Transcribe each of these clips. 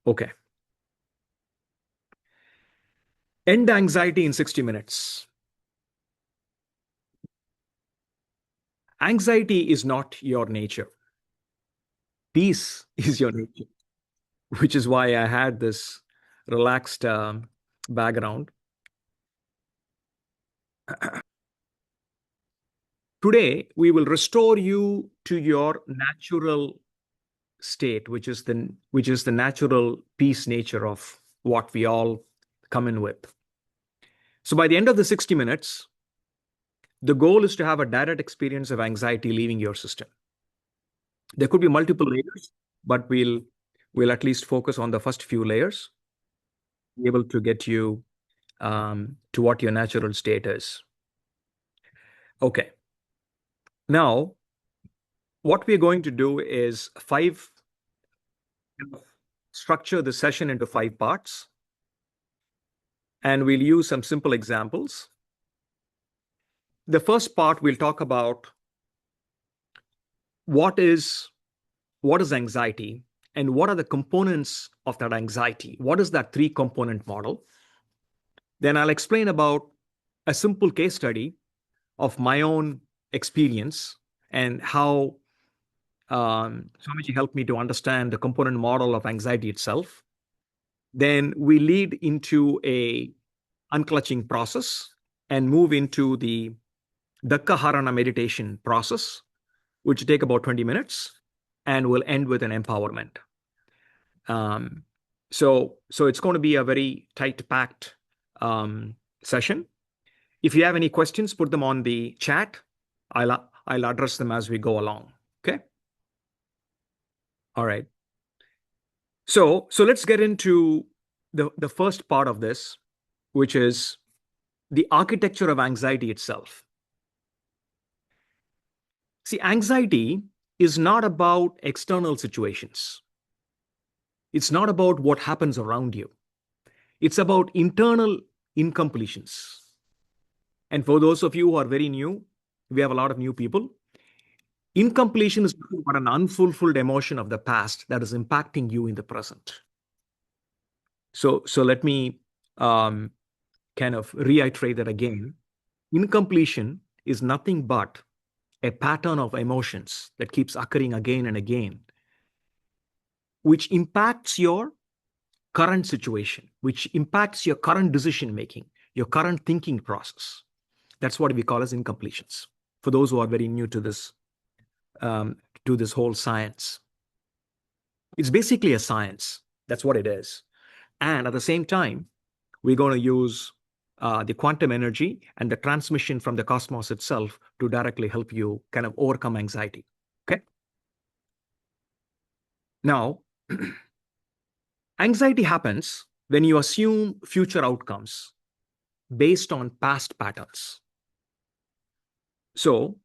Okay. End anxiety in 60 minutes. Anxiety is not your nature. Peace is your nature, which is why I had this relaxed background. Today, we will restore you to your natural state, which is the natural peace nature of what we all come in with. So by the end of the 60 minutes, the goal is to have a direct experience of anxiety leaving your system. There could be multiple layers, but we'll at least focus on the first few layers, be able to get you to what your natural state is. Okay. Now, what we're going to do is structure the session into 5 parts, and we'll use some simple examples. The first part, we'll talk about what is anxiety and what are the components of that anxiety. What is that 3-component model? Then I'll explain about a simple case study of my own experience and how Swamiji helped me to understand the component model of anxiety itself. Then we lead into a unclutching process and move into the Dukkha Harana meditation process, which take about 20 minutes, and we'll end with an empowerment. So it's going to be a very tight-packed session. If you have any questions, put them on the chat. I'll address them as we go along. Okay. All right. So let's get into the first part of this, which is the architecture of anxiety itself. See, anxiety is not about external situations. It's not about what happens around you. It's about internal incompletions. And for those of you who are very new, we have a lot of new people. Incompletion is nothing but an unfulfilled emotion of the past that is impacting you in the present. So let me kind of reiterate that again. Incompletion is nothing but a pattern of emotions that keeps occurring again and again, which impacts your current situation, which impacts your current decision making, your current thinking process. That's what we call as incompletions. For those who are very new to this whole science, it's basically a science. That's what it is. And at the same time, we're going to use the quantum energy and the transmission from the cosmos itself to directly help you kind of overcome anxiety. Okay. Now, anxiety happens when you assume future outcomes based on past patterns. So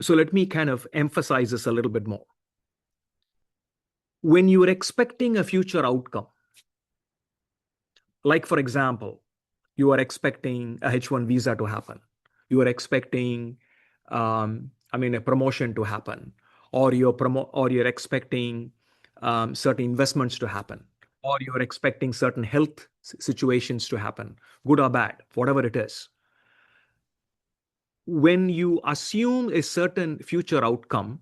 let me kind of emphasize this a little bit more. When you're expecting a future outcome, like for example, you are expecting a H1 visa to happen, you are expecting, a promotion to happen, or you're expecting certain investments to happen, or you're expecting certain health situations to happen, good or bad, whatever it is. When you assume a certain future outcome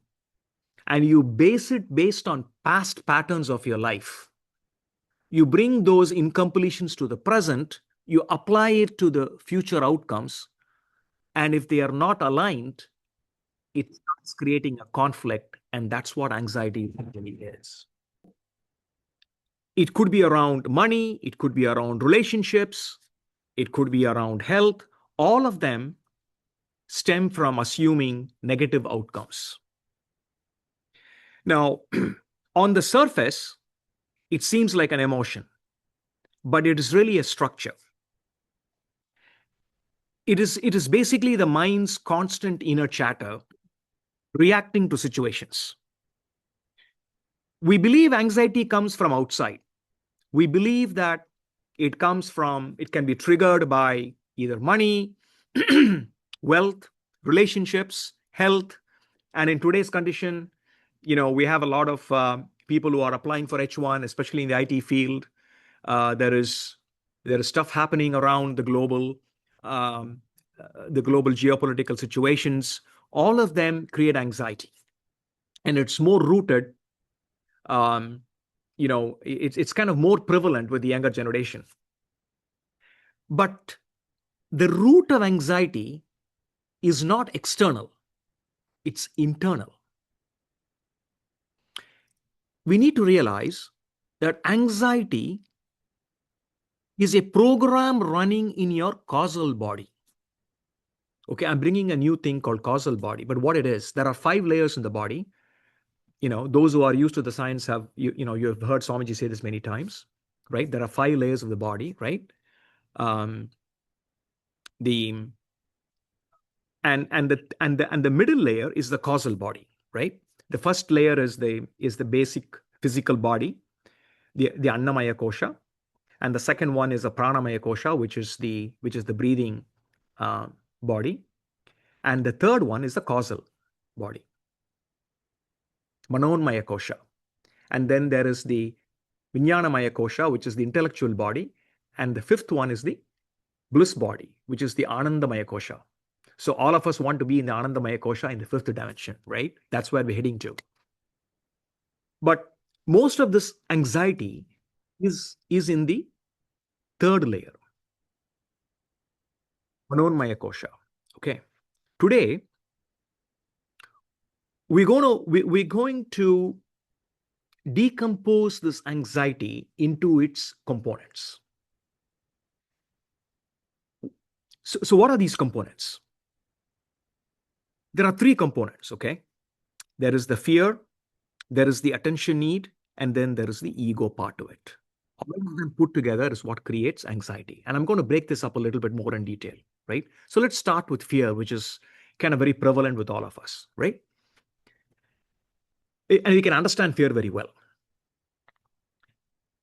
and you base it based on past patterns of your life, you bring those incompletions to the present, you apply it to the future outcomes, and if they are not aligned, it starts creating a conflict, and that's what anxiety really is. It could be around money, it could be around relationships, it could be around health. All of them stem from assuming negative outcomes. Now, on the surface, it seems like an emotion, but it is really a structure. It is basically the mind's constant inner chatter reacting to situations. We believe anxiety comes from outside. We believe that it can be triggered by either money, wealth, relationships, health. And in today's condition, we have a lot of people who are applying for H1, especially in the IT field. There is stuff happening around um, the global geopolitical situations. All of them create anxiety, and it's more rooted. It's kind of more prevalent with the younger generation. But the root of anxiety is not external; it's internal. We need to realize that anxiety is a program running in your causal body. Okay, I'm bringing a new thing called causal body, but what it is, there are 5 layers in the body. Those who are used to the science have, you've heard Swamiji say this many times, right? There are 5 layers of the body, right? Um, the and the middle layer is the causal body, right? The first layer is the basic physical body, the Annamaya kosha, and the second one is the Pranamaya kosha, which is the breathing body, and the third one is the causal body, Manonmaya kosha, and then there is the Vijnanamaya kosha, which is the intellectual body, and the fifth one is the bliss body, which is the Anandamaya kosha. So all of us want to be in the Anandamaya kosha in the 5th dimension, right? That's where we're heading to. But most of this anxiety is in the 3rd layer, Manonmaya kosha. Okay. Today, we're going to decompose this anxiety into its components. So what are these components? There are 3 components, okay? There is the fear, there is the attention need, and then there is the ego part to it. All of them put together is what creates anxiety. And I'm going to break this up a little bit more in detail, right? So let's start with fear, which is kind of very prevalent with all of us, right? And we can understand fear very well.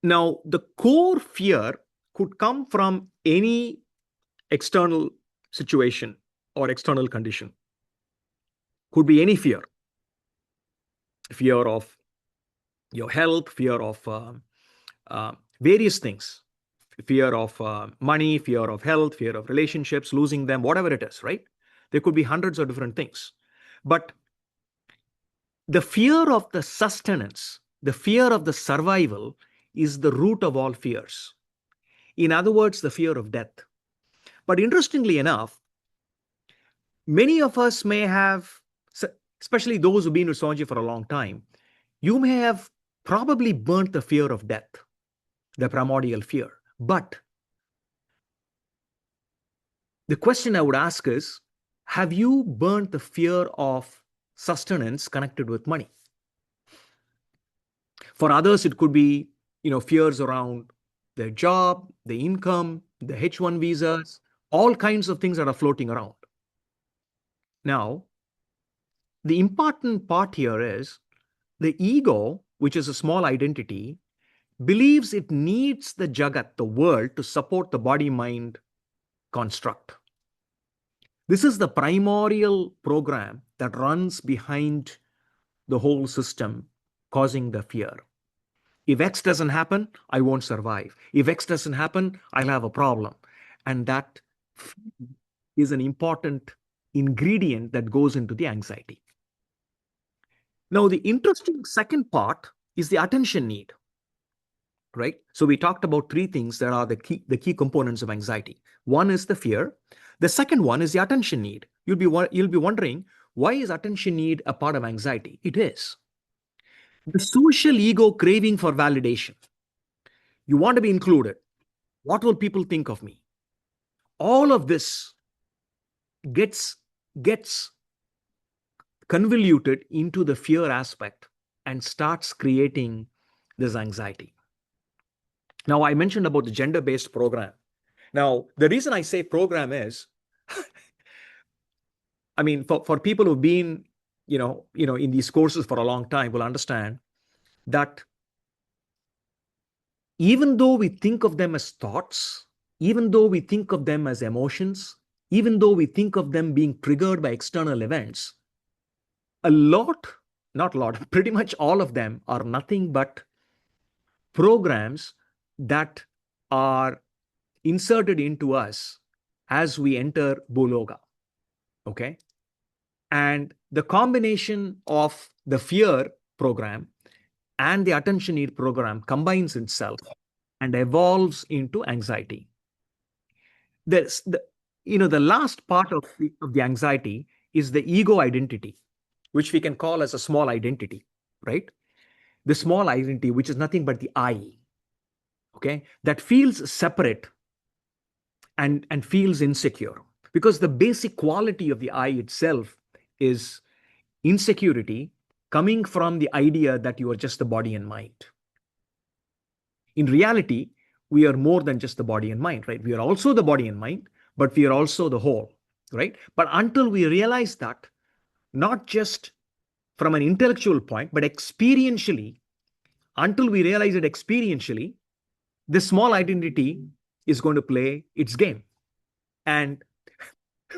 Now, the core fear could come from any external situation or external condition. Could be any fear. Fear of your health, fear of various things. Fear of money, fear of health, fear of relationships, losing them, whatever it is, right? There could be hundreds of different things. But the fear of the sustenance, the fear of the survival is the root of all fears. In other words, the fear of death. But interestingly enough, many of us may have, especially those who've been with Swamiji for a long time, you may have probably burnt the fear of death, the primordial fear. But the question I would ask is, have you burnt the fear of sustenance connected with money? For others, it could be, fears around their job, the income, the H1 visas, all kinds of things that are floating around. Now, the important part here is the ego, which is a small identity, believes it needs the jagat, the world, to support the body-mind construct. This is the primordial program that runs behind the whole system, causing the fear. If X doesn't happen, I won't survive. If X doesn't happen, I'll have a problem. And that is an important ingredient that goes into the anxiety. Now, the interesting second part is the attention need, right? So we talked about 3 things that are the key components of anxiety. One is the fear. The second one is the attention need. You'll be wondering, why is attention need a part of anxiety? It is. The social ego craving for validation. You want to be included. What will people think of me? All of this gets convoluted into the fear aspect and starts creating this anxiety. Now, I mentioned about the gender-based program. Now, the reason I say program is, I mean, for people who've been, in these courses for a long time will understand that even though we think of them as thoughts, even though we think of them as emotions, even though we think of them being triggered by external events, a lot not a lot, pretty much all of them are nothing but programs that are inserted into us as we enter Bologa. Okay. And the combination of the fear program and the attention need program combines itself and evolves into anxiety. There's the last part of the anxiety is the ego identity, which we can call as a small identity, right? The small identity, which is nothing but the I, okay, that feels separate and feels insecure, because the basic quality of the I itself is insecurity coming from the idea that you are just the body and mind. In reality, we are more than just the body and mind, right? We are also the body and mind, but we are also the whole, right? But until we realize that, not just from an intellectual point, but experientially, until we realize it experientially, this small identity is going to play its game. And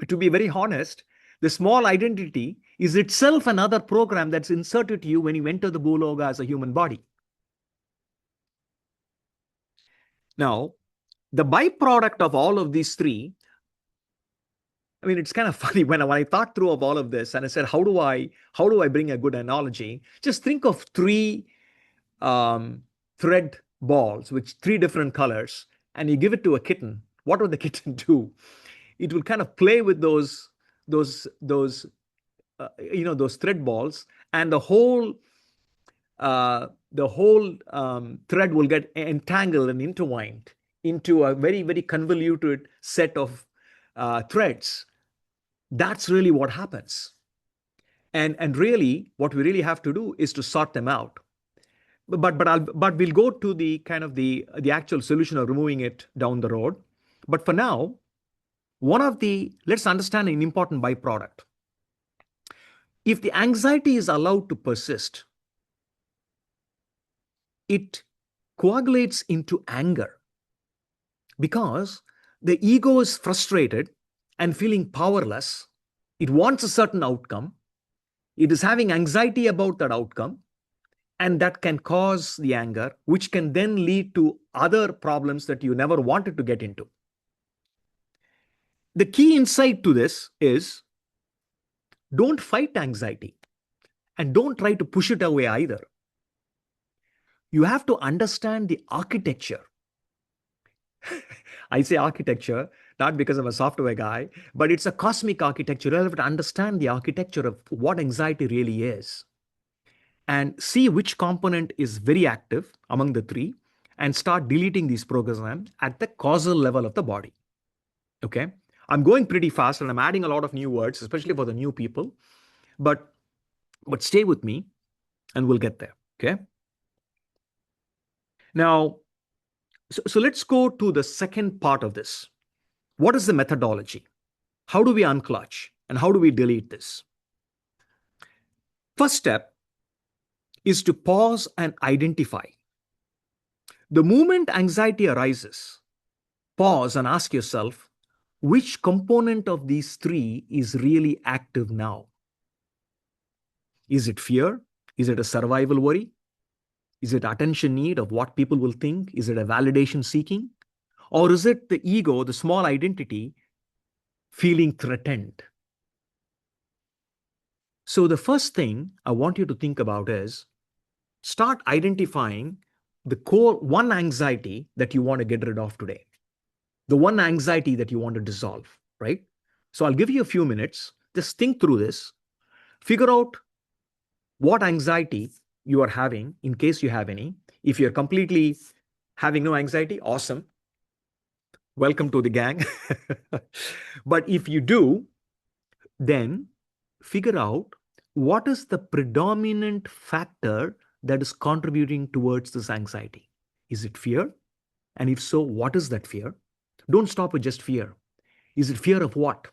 to be very honest, the small identity is itself another program that's inserted to you when you enter the Bhuloga as a human body. Now, the byproduct of all of these three, I mean, it's kind of funny when I thought through of all of this and I said, how do I bring a good analogy? Just think of three thread balls with three different colors, and you give it to a kitten. What would the kitten do? It will kind of play with those those thread balls, and the whole thread will get entangled and intertwined into a very, very convoluted set of threads. That's really what happens. And really, what we really have to do is to sort them out. But we'll go to the kind of the actual solution of removing it down the road. But for now, let's understand an important byproduct. If the anxiety is allowed to persist, it coagulates into anger, because the ego is frustrated and feeling powerless. It wants a certain outcome. It is having anxiety about that outcome, and that can cause the anger, which can then lead to other problems that you never wanted to get into. The key insight to this is, don't fight anxiety and don't try to push it away either. You have to understand the architecture. I say architecture not because I'm a software guy, but it's a cosmic architecture. You have to understand the architecture of what anxiety really is and see which component is very active among the three, and start deleting these programs at the causal level of the body. Okay. I'm going pretty fast and I'm adding a lot of new words, especially for the new people, but stay with me and we'll get there. Okay. Now, so let's go to the second part of this. What is the methodology? How do we unclutch and how do we delete this? First step is to pause and identify. The moment anxiety arises, pause and ask yourself, which component of these three is really active now? Is it fear? Is it a survival worry? Is it attention need of what people will think? Is it a validation seeking? Or is it the ego, the small identity, feeling threatened? So the first thing I want you to think about is, start identifying the core one anxiety that you want to get rid of today, the one anxiety that you want to dissolve, right? So I'll give you a few minutes. Just think through this, figure out what anxiety you are having in case you have any. If you're completely having no anxiety, awesome. Welcome to the gang. But if you do, then figure out what is the predominant factor that is contributing towards this anxiety. Is it fear? And if so, what is that fear? Don't stop with just fear. Is it fear of what?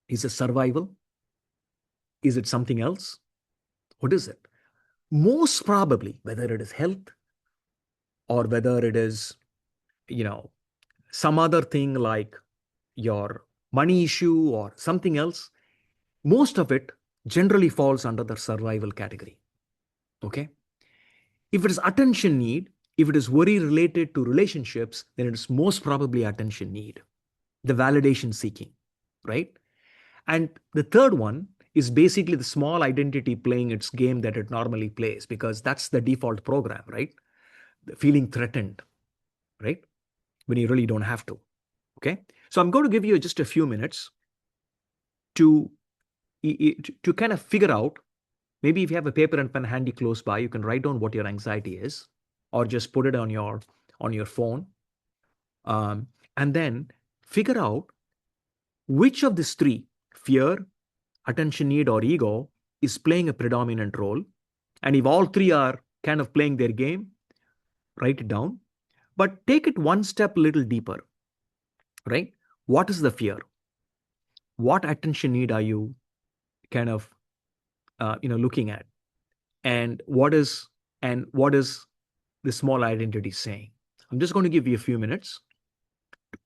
Is it survival? Is it something else? What is it? Most probably, whether it is health or whether it is, some other thing like your money issue or something else, most of it generally falls under the survival category. Okay. If it is attention need, if it is worry related to relationships, then it is most probably attention need, the validation seeking, right? And the third one is basically the small identity playing its game that it normally plays, because that's the default program, right? Feeling threatened, right? When you really don't have to. Okay. So I'm going to give you just a few minutes to, to kind of figure out. Maybe if you have a paper and pen handy close by, you can write down what your anxiety is, or just put it on your phone, um, and then figure out which of these three, fear, attention need, or ego, is playing a predominant role. And if all three are kind of playing their game, write it down. But take it one step a little deeper, right? What is the fear? What attention need are you kind of looking at? And what is the small identity saying? I'm just going to give you a few minutes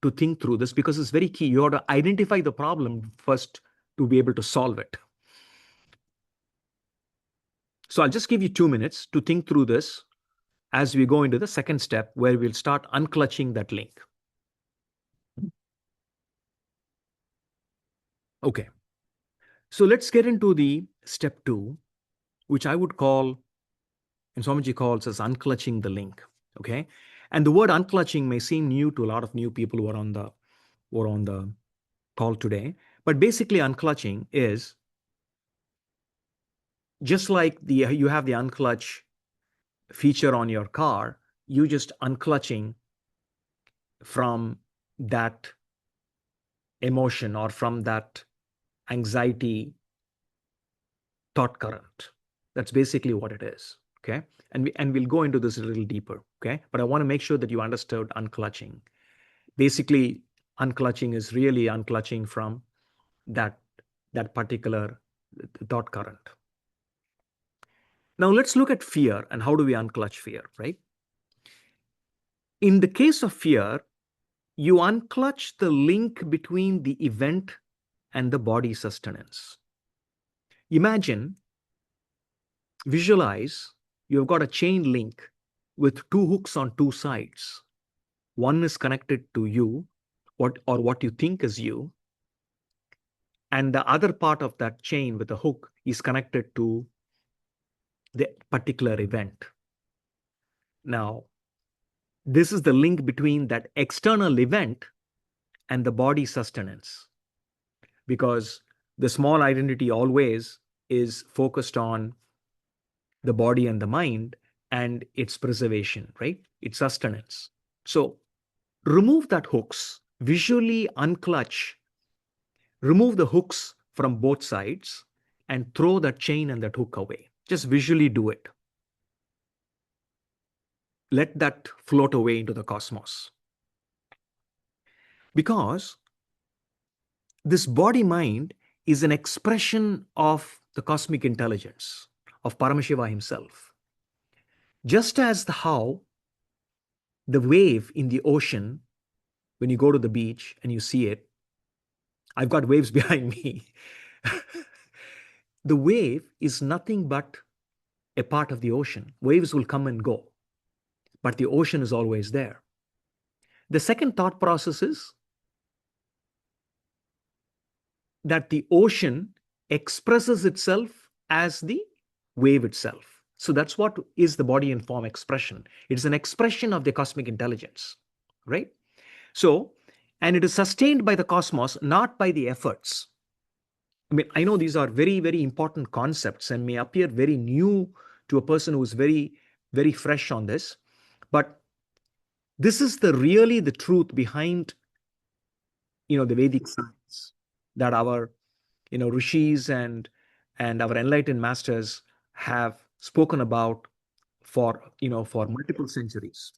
to think through this, because it's very key. You have to identify the problem first to be able to solve it. So I'll just give you 2 minutes to think through this as we go into the second step, where we'll start unclutching that link. Okay. So let's get into the step 2, which I would call, and Swamiji calls, as unclutching the link. Okay. And the word unclutching may seem new to a lot of new people who are on the call today. But basically, unclutching is just like you have the unclutch feature on your car. You just unclutching from that emotion or from that anxiety thought current. That's basically what it is. Okay. And we'll go into this a little deeper. Okay. But I want to make sure that you understood unclutching. Basically, unclutching is really unclutching from that particular thought current. Now let's look at fear and how do we unclutch fear, right? In the case of fear, you unclutch the link between the event and the body sustenance. Imagine, visualize, you've got a chain link with two hooks on two sides. One is connected to you, what you think is you, and the other part of that chain with a hook is connected to the particular event. Now, this is the link between that external event and the body sustenance, because the small identity always is focused on the body and the mind and its preservation, right? Its sustenance. So remove that hooks, visually unclutch, remove the hooks from both sides and throw that chain and that hook away. Just visually do it. Let that float away into the cosmos. Because this body mind is an expression of the cosmic intelligence of Paramashiva himself. Just as how the wave in the ocean, when you go to the beach and you see it, I've got waves behind me. The wave is nothing but a part of the ocean. Waves will come and go, but the ocean is always there. The second thought process is that the ocean expresses itself as the wave itself. So that's what is the body and form expression. It's an expression of the cosmic intelligence, right? So, and it is sustained by the cosmos, not by the efforts. I mean, I know these are very, very important concepts and may appear very new to a person who is very, very fresh on this. But this is really the truth behind, the Vedic science that our, rishis and our enlightened masters have spoken about for multiple centuries.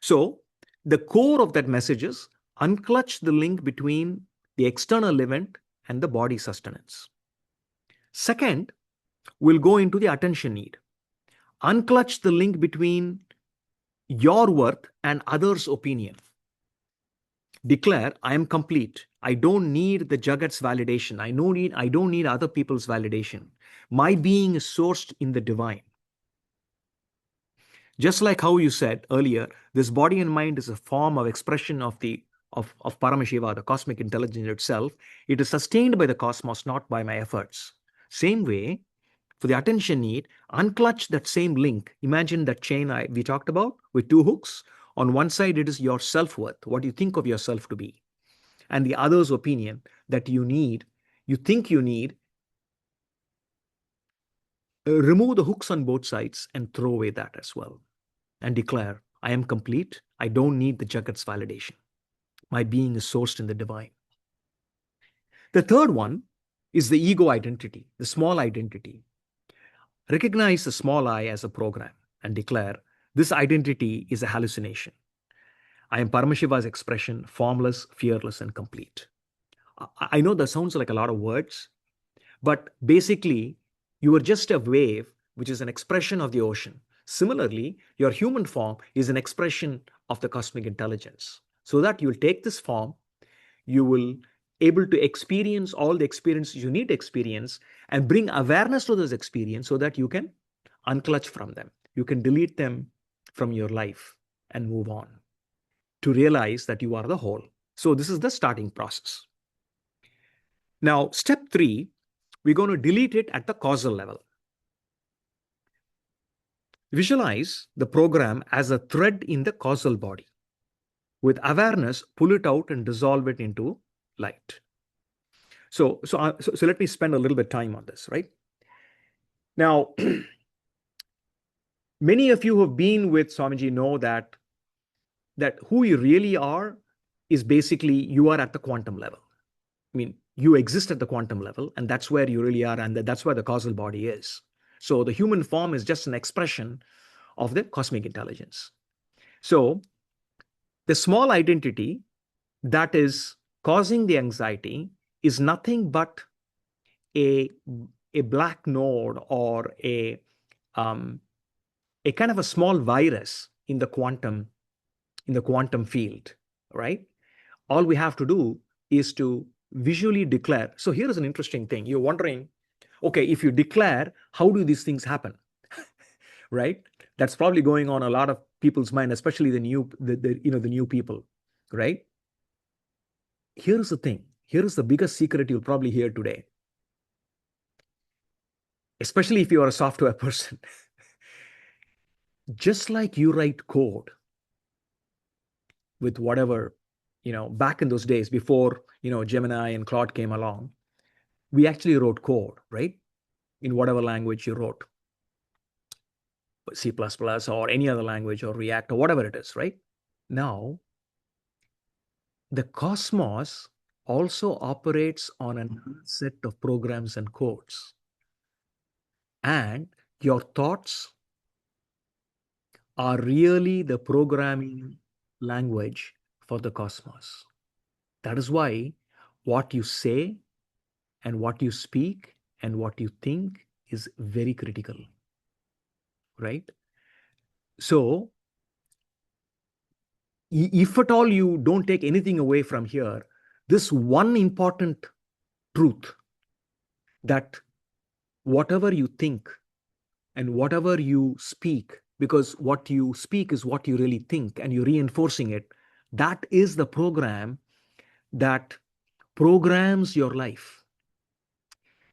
So the core of that message is unclutch the link between the external event and the body sustenance. Second, we'll go into the attention need. Unclutch the link between your worth and others' opinion. Declare, I am complete. I don't need the Jagat's validation. I don't need other people's validation. My being is sourced in the divine. Just like how you said earlier, this body and mind is a form of expression of Paramashiva, the cosmic intelligence itself. It is sustained by the cosmos, not by my efforts. Same way, for the attention need, unclutch that same link. Imagine that chain we talked about with two hooks. On one side, it is your self-worth, what you think of yourself to be. And the other's opinion that you think you need, remove the hooks on both sides and throw away that as well. And declare, I am complete. I don't need the Jagat's validation. My being is sourced in the divine. The third one is the ego identity, the small identity. Recognize the small I as a program and declare, this identity is a hallucination. I am Paramashiva's expression, formless, fearless, and complete. I know that sounds like a lot of words, but basically, you are just a wave, which is an expression of the ocean. Similarly, your human form is an expression of the cosmic intelligence. So that you'll take this form, you will able to experience all the experiences you need to experience and bring awareness to this experience so that you can unclutch from them. You can delete them from your life and move on to realize that you are the whole. So this is the starting process. Now, step 3, we're going to delete it at the causal level. Visualize the program as a thread in the causal body. With awareness, pull it out and dissolve it into light. So let me spend a little bit of time on this, right? Now, many of you who have been with Swamiji know that who you really are is basically you are at the quantum level. I mean, you exist at the quantum level, and that's where you really are, and that's where the causal body is. So the human form is just an expression of the cosmic intelligence. So the small identity that is causing the anxiety is nothing but a black node or a kind of a small virus in the quantum field, right? All we have to do is to visually declare. So here is an interesting thing. You're wondering, okay, if you declare, how do these things happen? Right? That's probably going on a lot of people's mind, especially the new people, right? Here's the thing. Here is the biggest secret you'll probably hear today, especially if you are a software person. Just like you write code with whatever, back in those days before, Gemini and Claude came along, we actually wrote code, right? In whatever language you wrote, C++ or any other language or React or whatever it is, right? Now, the cosmos also operates on a set of programs and codes. And your thoughts are really the programming language for the cosmos. That is why what you say and what you speak and what you think is very critical, right? So if at all you don't take anything away from here, this one important truth that whatever you think and whatever you speak, because what you speak is what you really think and you're reinforcing it, that is the program that programs your life.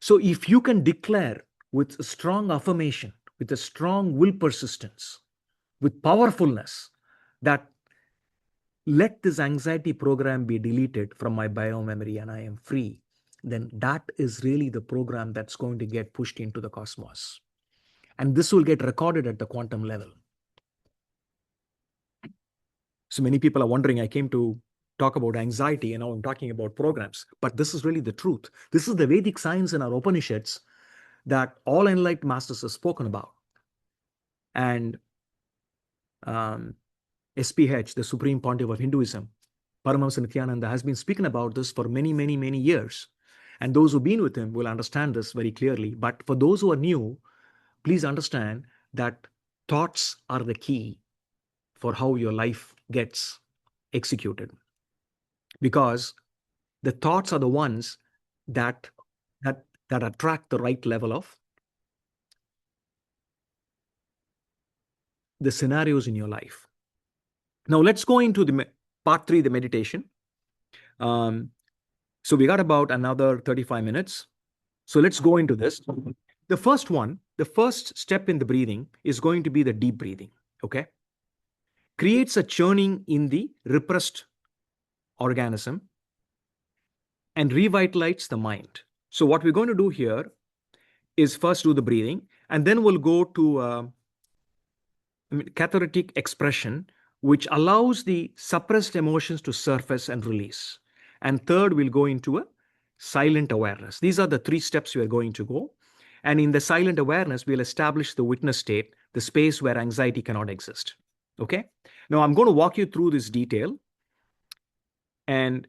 So if you can declare with a strong affirmation, with a strong will persistence, with powerfulness, that let this anxiety program be deleted from my biomemory and I am free, then that is really the program that's going to get pushed into the cosmos. And this will get recorded at the quantum level. So many people are wondering, I came to talk about anxiety and now I'm talking about programs, but this is really the truth. This is the Vedic science in our Upanishads that all enlightened masters have spoken about. And SPH, the Supreme Pontiff of Hinduism, Paramahamsa Nityananda, has been speaking about this for many, many, many years. And those who've been with him will understand this very clearly. But for those who are new, please understand that thoughts are the key for how your life gets executed. Because The thoughts are the ones that attract the right level of the scenarios in your life. Now let's go into the part 3, the meditation. So we got about another 35 minutes. So let's go into this. The first step in the breathing is going to be the deep breathing. Okay. Creates a churning in the repressed organism and revitalizes the mind. So what we're going to do here is first do the breathing, and then we'll go to cathartic expression, which allows the suppressed emotions to surface and release. And third, we'll go into a silent awareness. These are the 3 steps we are going to go. And in the silent awareness, we'll establish the witness state, the space where anxiety cannot exist. Okay? Now, I'm going to walk you through this detail. And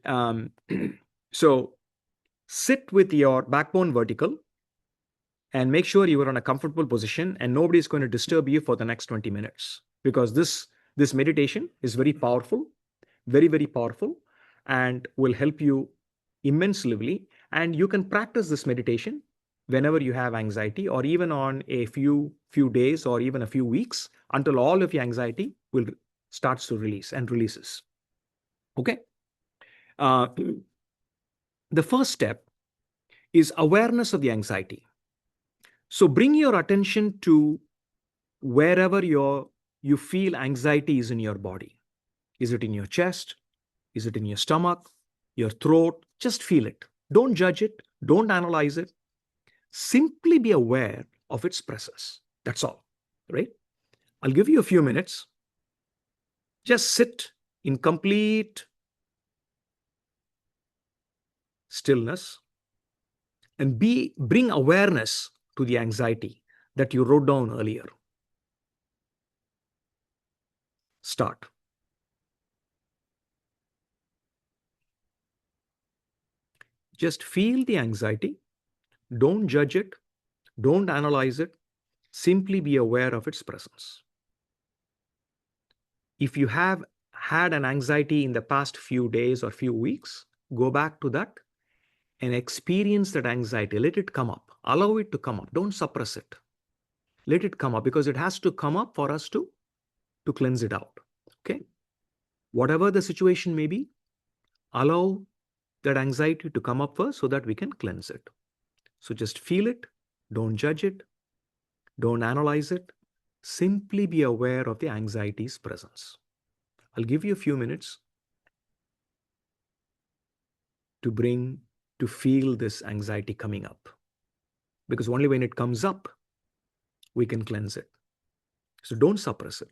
so sit with your backbone vertical and make sure you are in a comfortable position and nobody is going to disturb you for the next 20 minutes, because this meditation is very powerful, very, very powerful, and will help you immensely. And you can practice this meditation whenever you have anxiety, or even on a few days or even a few weeks, until all of your anxiety will starts to release and releases. Okay. The first step is awareness of the anxiety. So bring your attention to wherever you feel anxiety is in your body. Is it in your chest? Is it in your stomach, your throat? Just feel it. Don't judge it. Don't analyze it. Simply be aware of its presence. That's all, right? I'll give you a few minutes. Just sit in complete stillness and bring awareness to the anxiety that you wrote down earlier. Start. Just feel the anxiety. Don't judge it. Don't analyze it. Simply be aware of its presence. If you have had an anxiety in the past few days or few weeks, go back to that and experience that anxiety. Let it come up. Allow it to come up. Don't suppress it. Let it come up, because it has to come up for us to cleanse it out. Okay? Whatever the situation may be, allow that anxiety to come up first so that we can cleanse it. So just feel it. Don't judge it. Don't analyze it. Simply be aware of the anxiety's presence. I'll give you a few minutes to feel this anxiety coming up, because only when it comes up, we can cleanse it. So don't suppress it.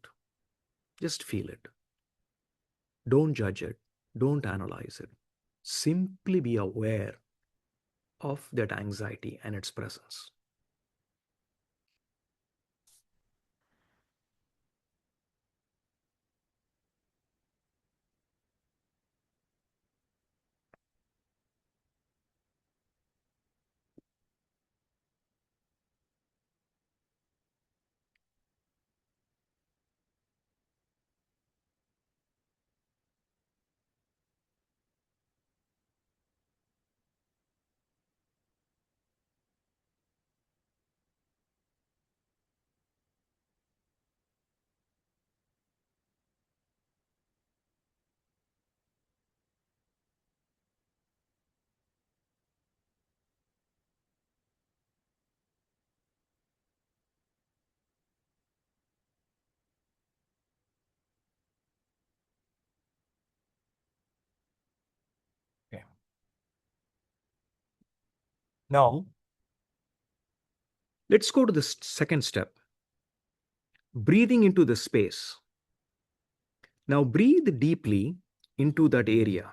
Just feel it. Don't judge it. Don't analyze it. Simply be aware of that anxiety and its presence. Okay. Now, let's go to the second step. Breathing into the space. Now breathe deeply into that area,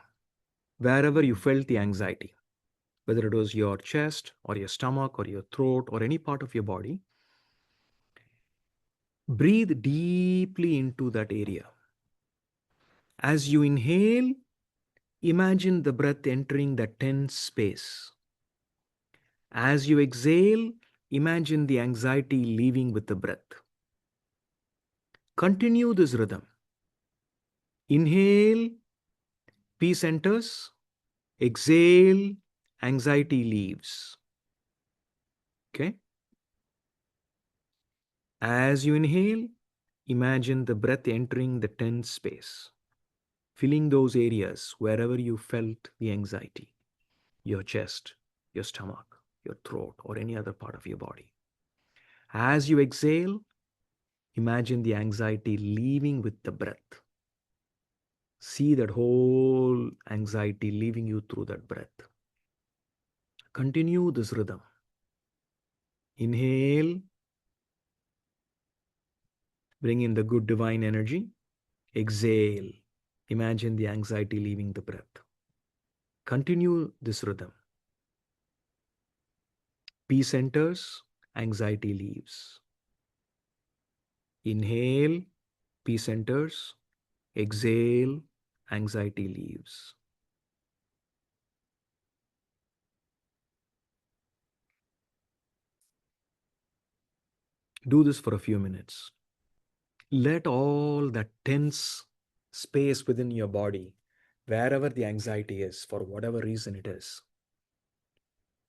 wherever you felt the anxiety, whether it was your chest or your stomach or your throat or any part of your body. Breathe deeply into that area. As you inhale, imagine the breath entering that tense space. As you exhale, imagine the anxiety leaving with the breath. Continue this rhythm. Inhale, peace enters. Exhale, anxiety leaves. Okay? As you inhale, imagine the breath entering the tense space, filling those areas wherever you felt the anxiety, your chest, your stomach, your throat, or any other part of your body. As you exhale, imagine the anxiety leaving with the breath. See that whole anxiety leaving you through that breath. Continue this rhythm. Inhale, bring in the good divine energy. Exhale, imagine the anxiety leaving the breath. Continue this rhythm. Peace enters, anxiety leaves. Inhale, peace enters. Exhale, anxiety leaves. Do this for a few minutes. Let all that tense space within your body, wherever the anxiety is, for whatever reason it is,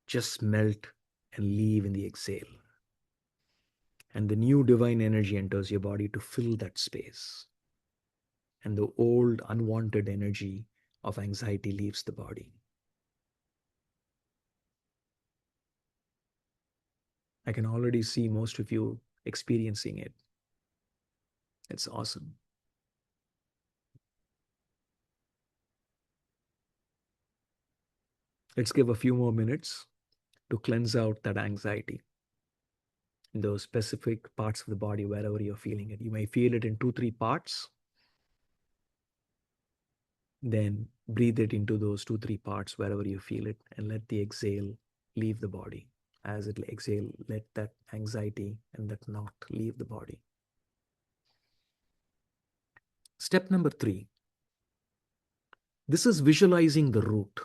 just melt and leave in the exhale. And the new divine energy enters your body to fill that space. And the old unwanted energy of anxiety leaves the body. I can already see most of you experiencing it. It's awesome. Let's give a few more minutes to cleanse out that anxiety in those specific parts of the body wherever you're feeling it. You may feel it in 2-3 parts. Then breathe it into those 2-3 parts wherever you feel it, and let the exhale leave the body. As it exhale, let that anxiety and that knot leave the body. Step number 3. This is visualizing the root.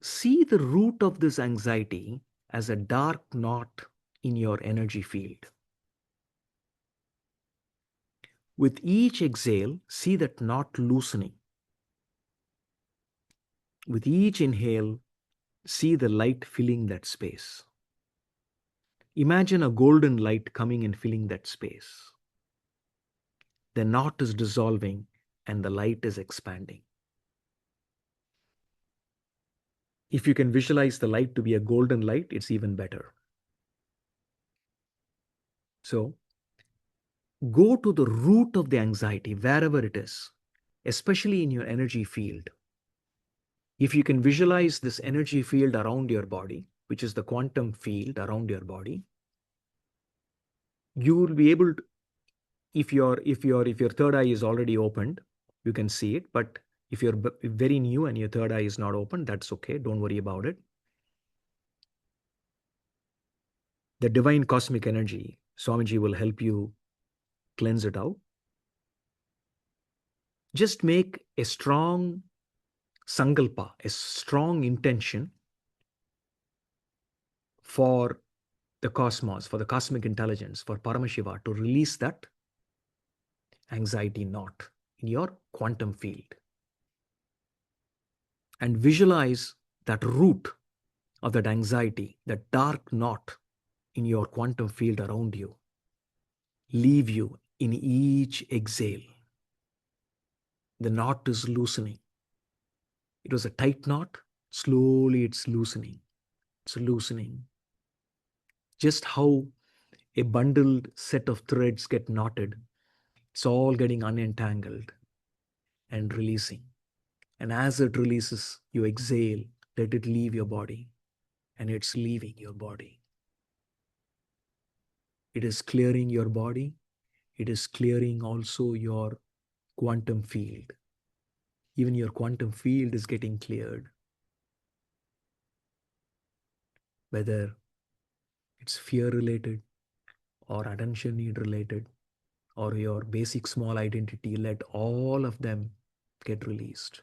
See the root of this anxiety as a dark knot in your energy field. With each exhale, see that knot loosening. With each inhale, see the light filling that space. Imagine a golden light coming and filling that space. The knot is dissolving and the light is expanding. If you can visualize the light to be a golden light, it's even better. So, go to the root of the anxiety, wherever it is, especially in your energy field. If you can visualize this energy field around your body, which is the quantum field around your body, you will be able to, if your third eye is already opened, you can see it. But if you're very new and your third eye is not open, that's okay. Don't worry about it. The divine cosmic energy, Swamiji will help you cleanse it out. Just make a strong sankalpa, a strong intention for the cosmos, for the cosmic intelligence, for Paramashiva to release that anxiety knot in your quantum field. And visualize that root of that anxiety, that dark knot in your quantum field around you, leave you in each exhale. The knot is loosening. It was a tight knot. Slowly it's loosening. It's loosening. Just how a bundled set of threads get knotted. It's all getting unentangled and releasing. And as it releases, you exhale, let it leave your body. And it's leaving your body. It is clearing your body. It is clearing also your quantum field. Even your quantum field is getting cleared. Whether it's fear related or attention need related or your basic small identity, let all of them get released.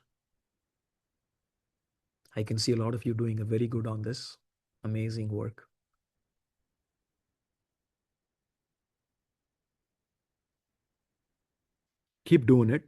I can see a lot of you doing a very good on this. Amazing work. Keep doing it.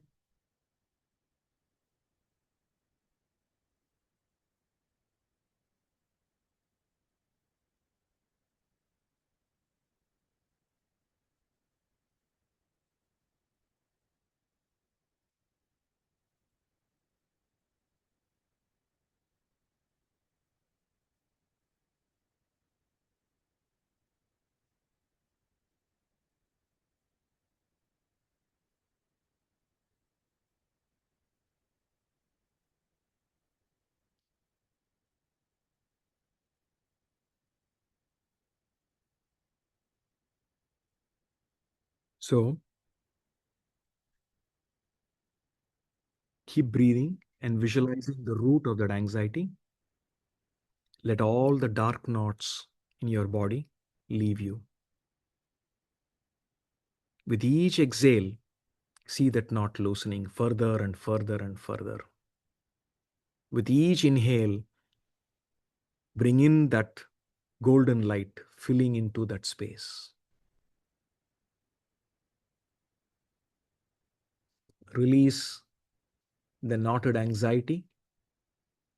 So keep breathing and visualizing the root of that anxiety. Let all the dark knots in your body leave you. With each exhale, see that knot loosening further and further and further. With each inhale, bring in that golden light filling into that space. Release the knotted anxiety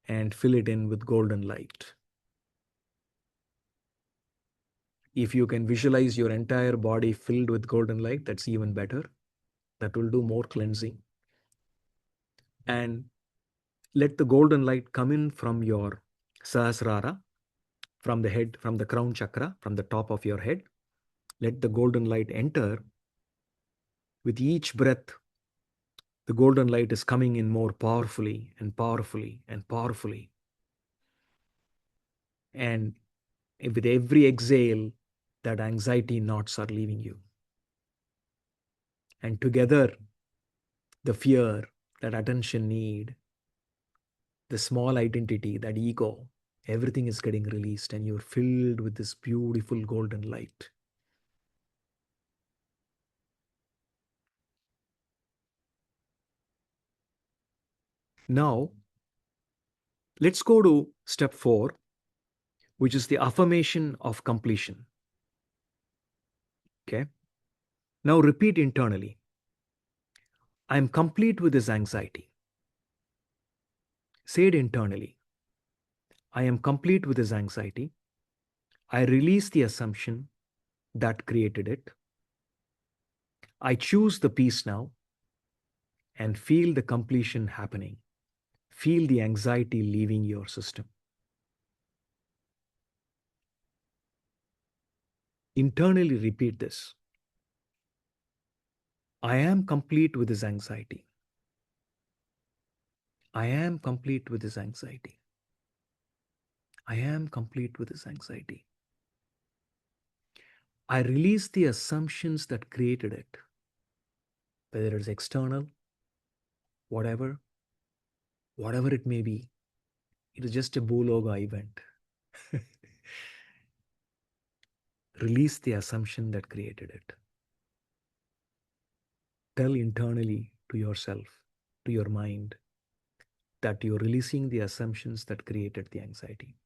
and fill it in with golden light. If you can visualize your entire body filled with golden light, that's even better. That will do more cleansing. And let the golden light come in from your Sahasrara, from the head, from the crown chakra, from the top of your head. Let the golden light enter. With each breath, the golden light is coming in more powerfully and powerfully and powerfully. And with every exhale, that anxiety knots are leaving you. And together, the fear, that attention need, the small identity, that ego, everything is getting released, and you're filled with this beautiful golden light. Now, let's go to step 4, which is the affirmation of completion. Okay. Now repeat internally: I am complete with this anxiety. Say it internally: I am complete with this anxiety. I release the assumption that created it. I choose the peace now and feel the completion happening. Feel the anxiety leaving your system. Internally repeat this: I am complete with this anxiety. I am complete with this anxiety. I am complete with this anxiety. I release the assumptions that created it, whether it's external, whatever, whatever it may be. It is just a Bhuloga event. Release the assumption that created it. Tell internally to yourself, to your mind, that you're releasing the assumptions that created the anxiety.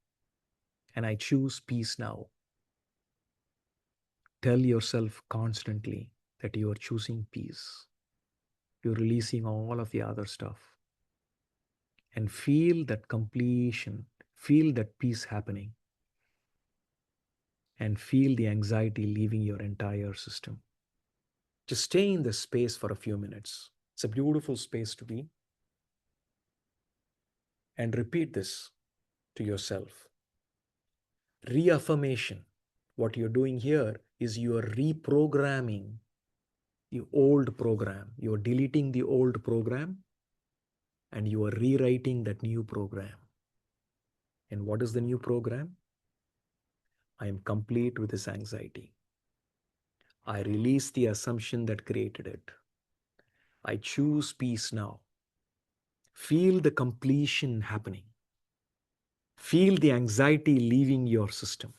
And I choose peace now. Tell yourself constantly that you are choosing peace. You're releasing all of the other stuff. And feel that completion, feel that peace happening, and feel the anxiety leaving your entire system. Just stay in this space for a few minutes. It's a beautiful space to be. And repeat this to yourself. Reaffirmation. What you're doing here is you are reprogramming the old program. You're deleting the old program and you are rewriting that new program. And what is the new program? I am complete with this anxiety. I release the assumption that created it. I choose peace now. Feel the completion happening. Feel the anxiety leaving your system.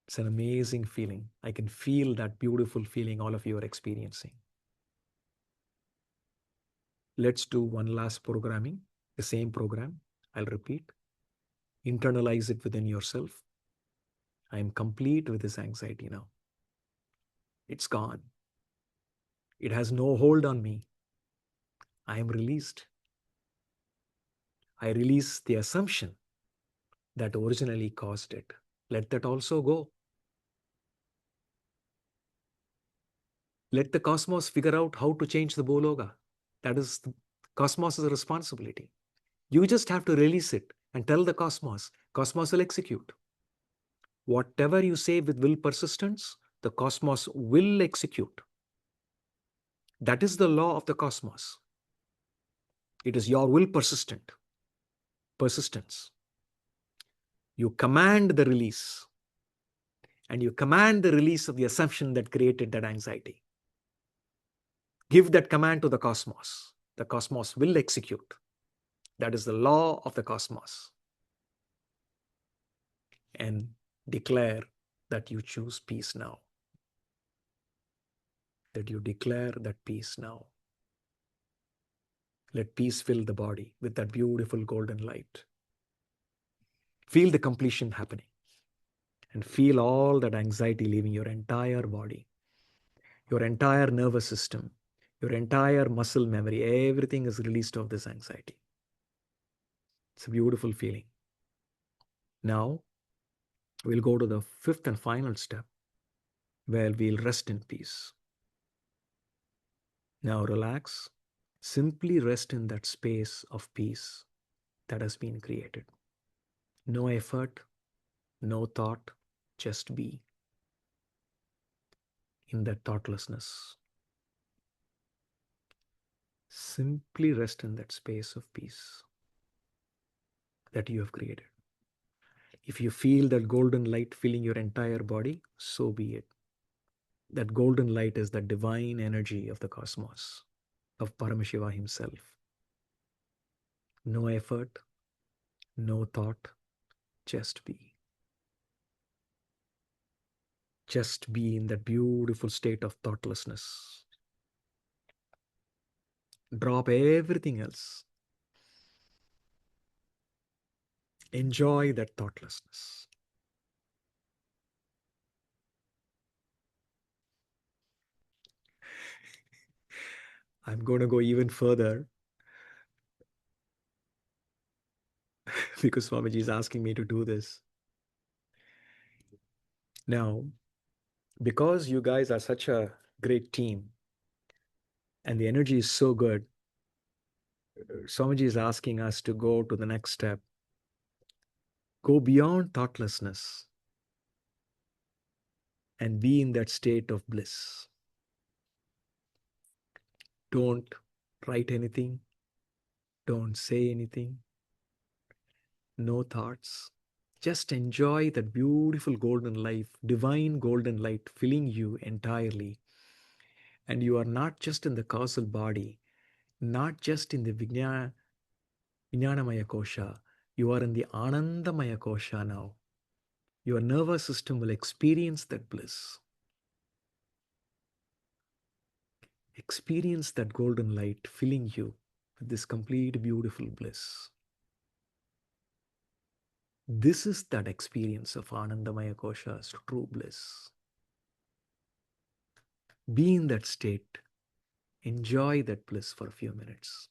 It's an amazing feeling. I can feel that beautiful feeling all of you are experiencing. Let's do one last programming, the same program. I'll repeat. Internalize it within yourself. I am complete with this anxiety now. It's gone. It has no hold on me. I am released. I release the assumption that originally caused it. Let that also go. Let the cosmos figure out how to change the Bologa. That is the cosmos' responsibility. You just have to release it and tell the cosmos. Cosmos will execute. Whatever you say with will persistence, the cosmos will execute. That is the law of the cosmos. It is your will persistence. You command the release. and you command the release of the assumption that created that anxiety. Give that command to the cosmos. The cosmos will execute. That is the law of the cosmos. And declare that you choose peace now. That you declare that peace now. Let peace fill the body with that beautiful golden light. Feel the completion happening. And feel all that anxiety leaving your entire body, your entire nervous system, your entire muscle memory. Everything is released of this anxiety. It's a beautiful feeling. Now, we'll go to the fifth and final step, where we'll rest in peace. Now relax. Simply rest in that space of peace that has been created. No effort, no thought, just be in that thoughtlessness. Simply rest in that space of peace that you have created. If you feel that golden light filling your entire body, so be it. That golden light is the divine energy of the cosmos, of Paramashiva himself. No effort, no thought, just be. Just be in that beautiful state of thoughtlessness. Drop everything else. Enjoy that thoughtlessness. I'm going to go even further because Swamiji is asking me to do this. Now, because you guys are such a great team and the energy is so good, Swamiji is asking us to go to the next step. Go beyond thoughtlessness and be in that state of bliss. Don't write anything. Don't say anything. No thoughts. Just enjoy that beautiful golden light, divine golden light filling you entirely. And you are not just in the causal body, not just in the Vijnanamaya Kosha, you are in the Anandamaya Kosha now. Your nervous system will experience that bliss. Experience that golden light filling you with this complete beautiful bliss. This is that experience of Anandamaya Kosha's true bliss. Be in that state. Enjoy that bliss for a few minutes.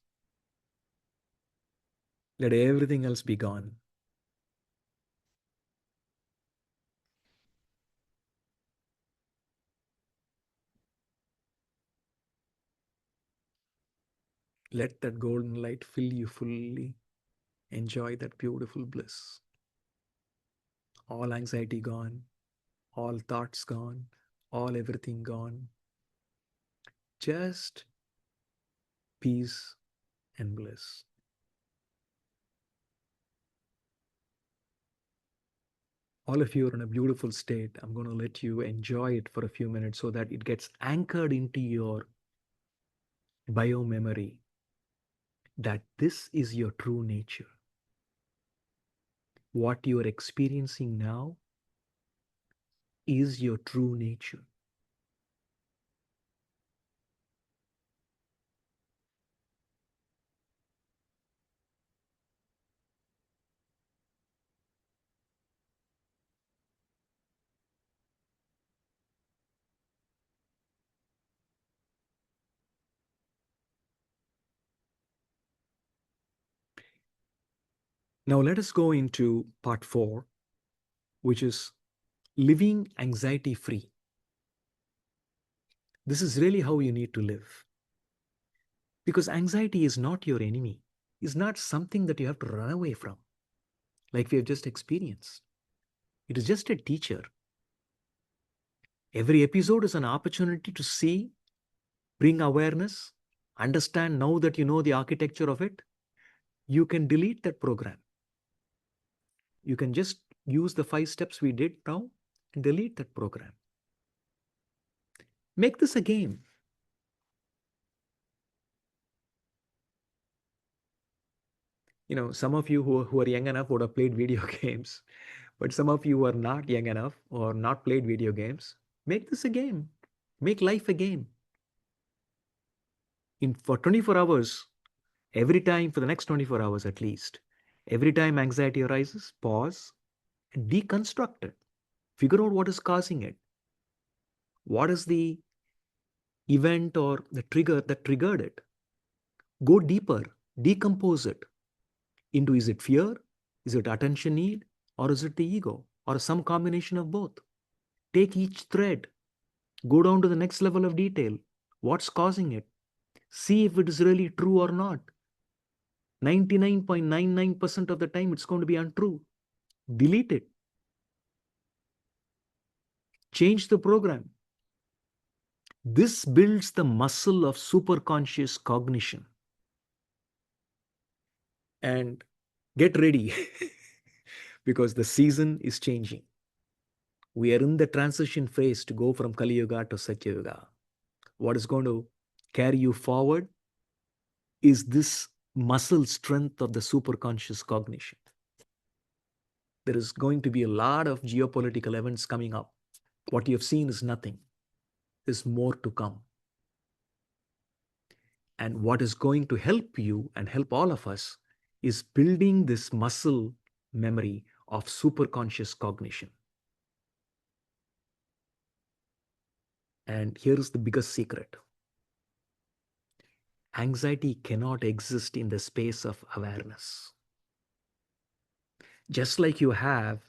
Let everything else be gone. Let that golden light fill you fully. Enjoy that beautiful bliss. All anxiety gone, all thoughts gone, all everything gone. Just peace and bliss. All of you are in a beautiful state. I'm going to let you enjoy it for a few minutes so that it gets anchored into your biomemory that this is your true nature. What you are experiencing now is your true nature. Now let us go into part 4, which is living anxiety free. This is really how you need to live. Because anxiety is not your enemy. It's not something that you have to run away from, like we have just experienced. It is just a teacher. Every episode is an opportunity to see, bring awareness, understand. Now that you know the architecture of it, you can delete that program. You can just use the 5 steps we did now and delete that program. Make this a game. Some of you who are young enough would have played video games, but some of you who are not young enough or not played video games, make this a game. Make life a game. For 24 hours, every time for the next 24 hours at least, every time anxiety arises, pause and deconstruct it. Figure out what is causing it. What is the event or the trigger that triggered it? Go deeper, decompose it into, is it fear? Is it attention need? Or is it the ego? Or some combination of both? Take each thread, go down to the next level of detail. What's causing it? See if it is really true or not. 99.99% of the time, it's going to be untrue. Delete it. Change the program. This builds the muscle of superconscious cognition. And get ready because the season is changing. We are in the transition phase to go from Kali Yuga to Satya Yuga. What is going to carry you forward is this muscle strength of the superconscious cognition. There is going to be a lot of geopolitical events coming up. What you have seen is nothing. There's more to come. And what is going to help you and help all of us is building this muscle memory of superconscious cognition. And here is the biggest secret. Anxiety cannot exist in the space of awareness. Just like you have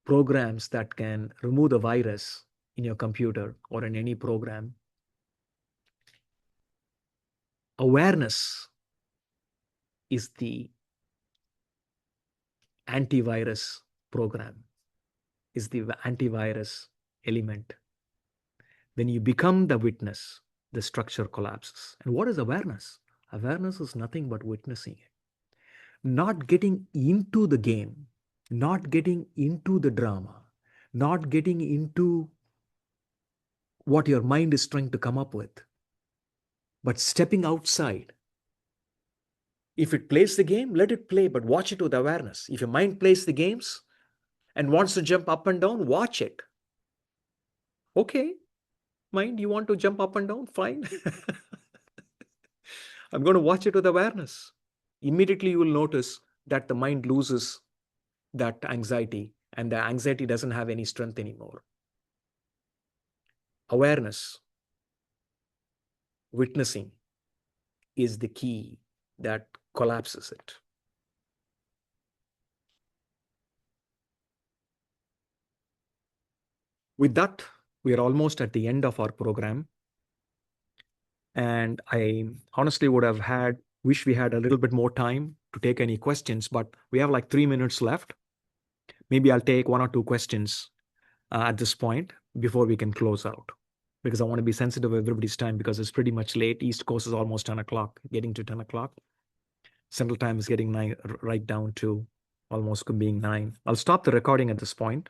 programs that can remove the virus in your computer or in any program, awareness is the antivirus program, is the antivirus element. When you become the witness, the structure collapses. And what is awareness? Awareness is nothing but witnessing it. Not getting into the game, not getting into the drama, not getting into what your mind is trying to come up with, but stepping outside. If it plays the game, let it play, but watch it with awareness. If your mind plays the games and wants to jump up and down, watch it. Okay, mind, you want to jump up and down? Fine. I'm going to watch it with awareness. Immediately you will notice that the mind loses that anxiety and the anxiety doesn't have any strength anymore. Awareness, witnessing is the key that collapses it. With that, we are almost at the end of our program. And I honestly would have wish we had a little bit more time to take any questions, but we have like 3 minutes left. Maybe I'll take 1 or 2 questions at this point before we can close out, because I want to be sensitive of everybody's time because it's pretty much late. East Coast is almost 10 o'clock, getting to 10 o'clock. Central Time is getting right down to almost being 9. I'll stop the recording at this point.